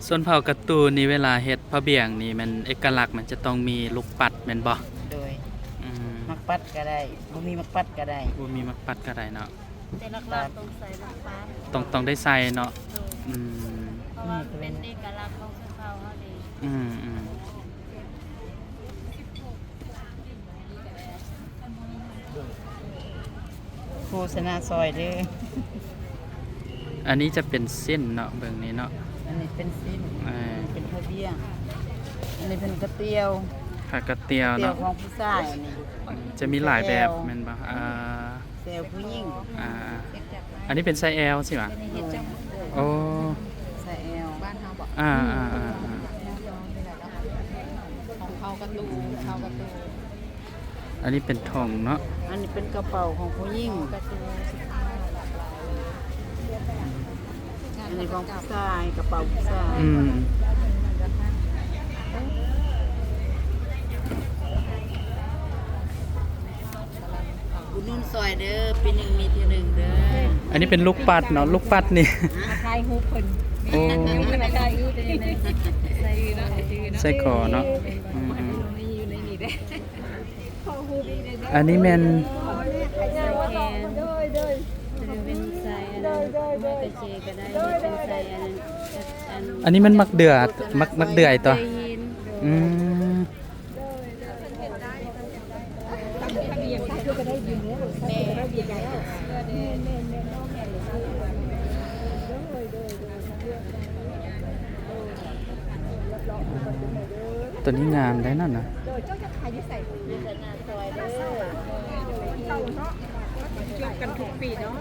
ส่วนเผ่าการ์ตูนนี่เวลาเฮ็ดผ้าเบี่ยงนี่มันเอกลักษณ์มันจะต้องมีลูกปัดแม่นบ่โดยอืมมักปัดก็ได้บ่มีมักปัดก็ได้ บ่มีมักปัดก็ได้เนาะ แต่หลักๆต้องใส่ลูกปัด ต้องได้ใส่เนาะอืม เพราะว่าเป็นเอกลักษณ์ของชนเผ่าเฮาดี อืมโฆษณาซอยเด้อ อันนี้จะเป็นเส้นเนาะเบิ่งนี้เนาะ อันนี้เป็นสิ้น เออ เป็นผ้าเบี้ยงอันนี้เป็นกระเตียว ผักกระเตียว เตียว เนาะ ของผู้ชายอันนี้ จะมีหลายแบบแม่นบ่เตียวผู้หญิง อันนี้เป็นไซส์ L สิวะโอ้ ใส่แอลบ้านเฮาบอก ของเขากระตูเขากระตู อันนี้เป็นทองเนาะ อันนี้เป็นกระเป๋าของผู้หญิง กระตู อันนี้ของผู้ชายกระเป๋าผู้ชาย อืม บุญนุ่นซอยเด้อปีหนึ่งมีทีหนึ่งเด้อ อันนี้เป็นลูกปัดเนาะลูกปัดนี่ ทายฮู้เพิ่น โอ้ ไม่ได้อยู่ในใส่เนาะใส่เนาะ ไส้คอเนาะอืม ไม่อยู่ในนี้เด้พอฮู้ดีเด้ อันนี้แม่น ใส่แขนจะเป็นใส่อันนั้นไม่กระเจก็ได้เป็นใส่อันนั้น อันนี้มันมักเดือดมักเดือยตัวอืม ตัวนี้งามได้นั่นนะ กันทุกปีเนาะ